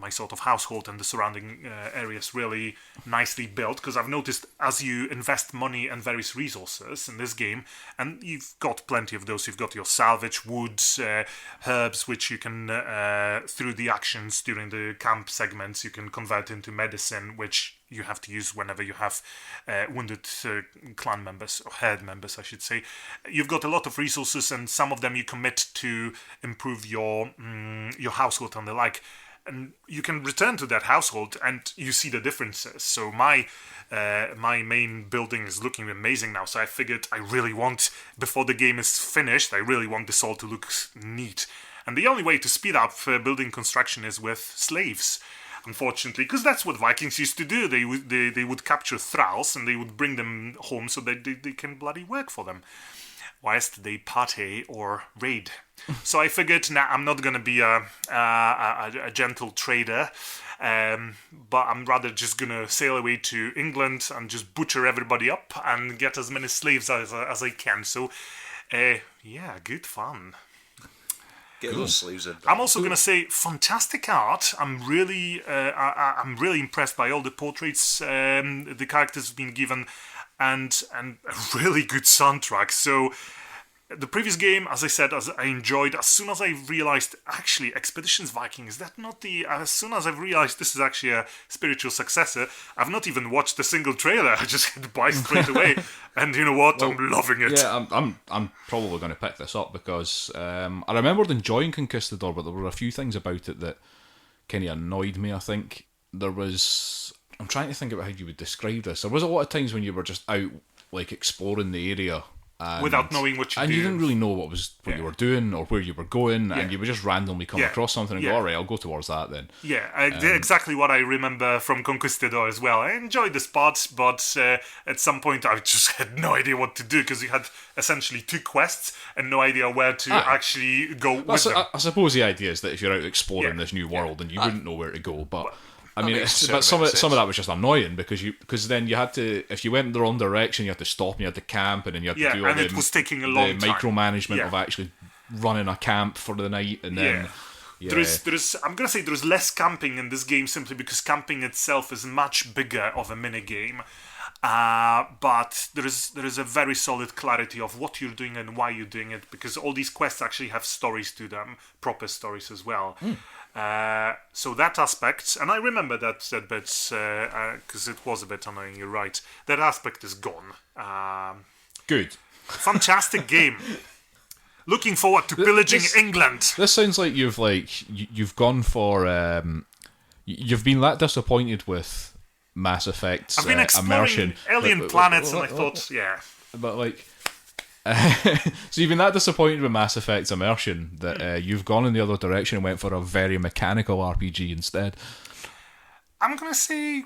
sort of household and the surrounding areas really nicely built, because I've noticed as you invest money and various resources in this game, and you've got plenty of those, you've got your salvage, woods, herbs, which you can, through the actions during the camp segments, you can convert into medicine, which you have to use whenever you have wounded clan members, or herd members, I should say. You've got a lot of resources, and some of them you commit to improve your household and the like. And you can return to that household, and you see the differences. So my main building is looking amazing now. So I figured I really want, before the game is finished, I really want this all to look neat. And the only way to speed up building construction is with slaves. Unfortunately, because that's what Vikings used to do. They would capture thralls and they would bring them home so that they can bloody work for them, whilst they party or raid. So I figured, I'm not going to be a gentle trader, but I'm rather just going to sail away to England and just butcher everybody up and get as many slaves as I can. So, good fun. Get those sleeves in. I'm also going to say, fantastic art. I'm really impressed by all the portraits the characters have been given, and a really good soundtrack. So the previous game, as I said, as I enjoyed. As soon as I realized, actually, Expeditions Viking, is that not the... As soon as I realized this is actually a spiritual successor, I've not even watched a single trailer. I just hit buy straight away. And you know what? Well, I'm loving it. Yeah, I'm probably going to pick this up because I remembered enjoying Conquistador, but there were a few things about it that kind of annoyed me, I think. There was... I'm trying to think about how you would describe this. There was a lot of times when you were just out, like, exploring the area... without knowing what you do. And you didn't really know what you were doing or where you were going, and you would just randomly come across something and go, alright, I'll go towards that then. Yeah, exactly what I remember from Conquistador as well. I enjoyed the spot, but at some point I just had no idea what to do, because you had essentially 2 quests and no idea where to actually go with them. I suppose the idea is that if you're out exploring this new world, and you wouldn't know where to go, but... I mean, some of that was just annoying because then you had to, if you went in the wrong direction, you had to stop and you had to camp, and then you had to do all it was taking a long time. Micromanagement of actually running a camp for the night, and then I'm gonna say there's less camping in this game simply because camping itself is much bigger of a mini game. But there is a very solid clarity of what you're doing and why you're doing it, because all these quests actually have stories to them, proper stories as well. So that aspect, and I remember that bit because it was a bit annoying. You're right. That aspect is gone. Good, fantastic game. Looking forward to pillaging England. This sounds like you've gone for you've been that disappointed with Mass Effect's I've been exploring immersion. alien planets, and I thought, but like. So you've been that disappointed with Mass Effect's immersion that you've gone in the other direction and went for a very mechanical RPG instead. I'm gonna say,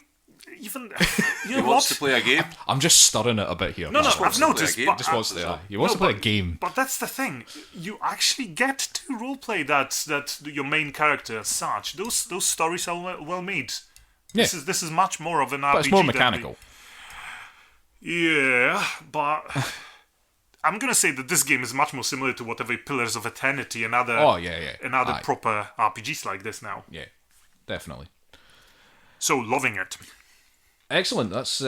even he wants to play a game. I'm just stirring it a bit here. No, I've noticed. He wants to play a game. But that's the thing. You actually get to roleplay that your main character as such. Those stories are well made. Yeah. This is much more of an RPG. But it's more mechanical. Yeah, but. I'm going to say that this game is much more similar to whatever Pillars of Eternity and other proper RPGs like this now. Yeah, definitely. So, loving it. Excellent. That's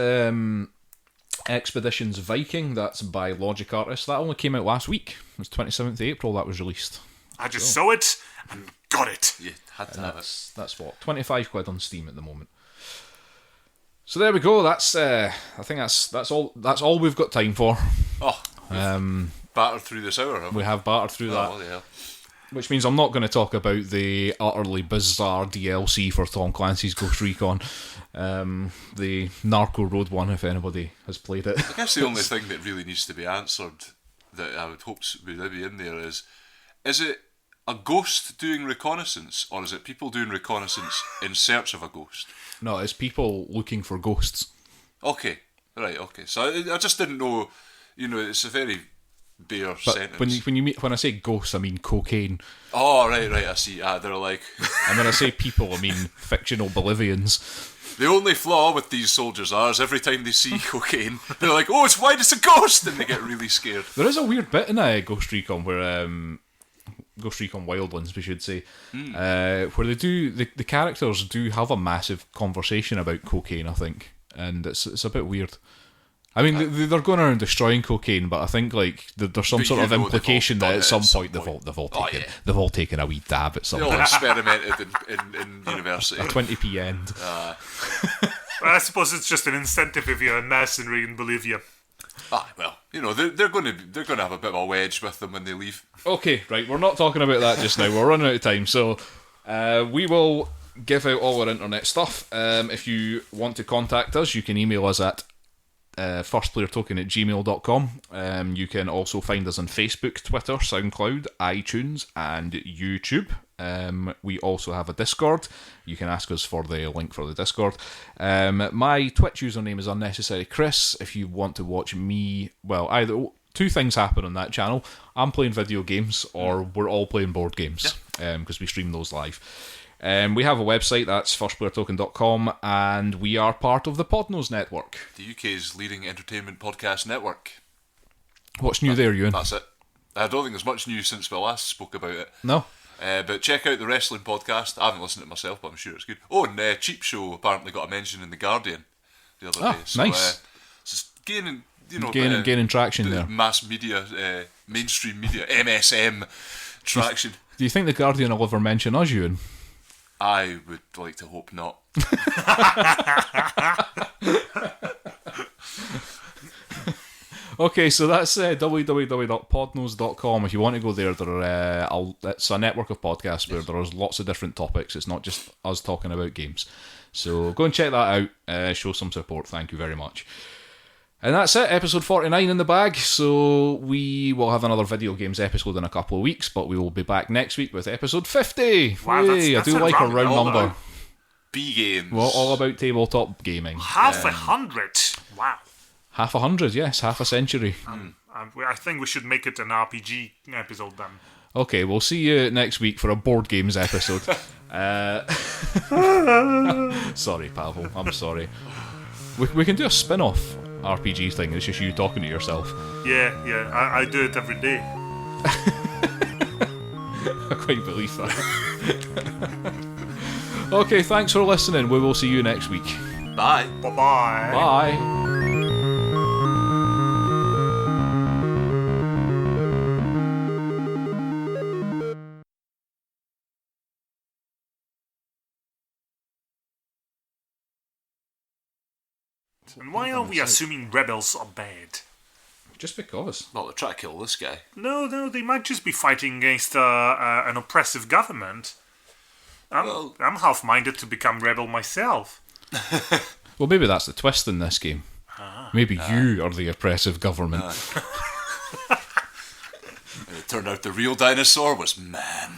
Expeditions Viking. That's by Logic Artists. That only came out last week. It was 27th of April that was released. I just saw it and got it. You had to have it. That's what, £25 on Steam at the moment. So there we go. That's I think that's all we've got time for. Oh. Battered through this hour, have we? We have battered through that. Well, yeah. Which means I'm not going to talk about the utterly bizarre DLC for Tom Clancy's Ghost Recon, the Narco Road one, if anybody has played it. I guess the only thing that really needs to be answered that I would hope would be in there is is it a ghost doing reconnaissance, or is it people doing reconnaissance in search of a ghost? No, it's people looking for ghosts. Okay, right, okay. So I just didn't know, it's a very bare But sentence. when I say ghosts, I mean cocaine. Oh, right, I see. They're like... And when I say people, I mean fictional Bolivians. The only flaw with these soldiers is every time they see cocaine, they're like, oh, it's white, it's a ghost! And they get really scared. There is a weird bit in Ghost Recon where... Ghost Recon Wildlands, we should say, where they do... The characters do have a massive conversation about cocaine, I think. And it's a bit weird. I mean, they're going around destroying cocaine, but I think like there's some sort of implication that at some point they've all taken a wee dab at some They all point. experimented in university. A 20p end. Well, I suppose it's just an incentive if you're a mercenary in Bolivia. Well, they're going to have a bit of a wedge with them when they leave. Okay, right, we're not talking about that just now. We're running out of time, so we will give out all our internet stuff. If you want to contact us, you can email us at firstplayertoken@gmail.com. You can also find us on Facebook, Twitter, SoundCloud, iTunes, and YouTube. We also have a Discord. You can ask us for the link for the Discord. My Twitch username is Unnecessary Chris. If you want to watch me, well, either two things happen on that channel. I'm playing video games, or we're all playing board games, because we stream those live. We have a website, that's firstplayertoken.com, and we are part of the Podnose Network. The UK's leading entertainment podcast network. What's new there, Euan? That's it. I don't think there's much news since we last spoke about it. No? But check out the wrestling podcast. I haven't listened to it myself, but I'm sure it's good. Oh, and Cheap Show apparently got a mention in The Guardian the other day. So, nice. It's gaining, Gaining traction there. Mass media, mainstream media, MSM traction. Do you think the Guardian will ever mention us, Euan? I would like to hope not. Okay, so that's www.podnose.com. If you want to go there, it's a network of podcasts where there's lots of different topics. It's not just us talking about games. So go and check that out. Show some support. Thank you very much. And that's it, episode 49 in the bag. So we will have another video games episode in a couple of weeks, but we will be back next week with episode 50. Wow, Yay, I do like a round number. B games. Well, all about tabletop gaming. Half 100. Wow. Half 100, yes, half a century. I think we should make it an RPG episode then. Okay, we'll see you next week for a board games episode. Sorry, Pavel, I'm sorry. We can do a spin-off RPG thing. It's just you talking to yourself. Yeah, I do it every day. I quite believe that. Okay, thanks for listening. We will see you next week. Bye. Bye-bye. Bye. And why are we assuming rebels are bad? Just because. Well, they're trying to kill this guy. No, they might just be fighting against an oppressive government. I'm half-minded to become rebel myself. Well, maybe that's the twist in this game. Maybe you are the oppressive government. And it turned out the real dinosaur was man.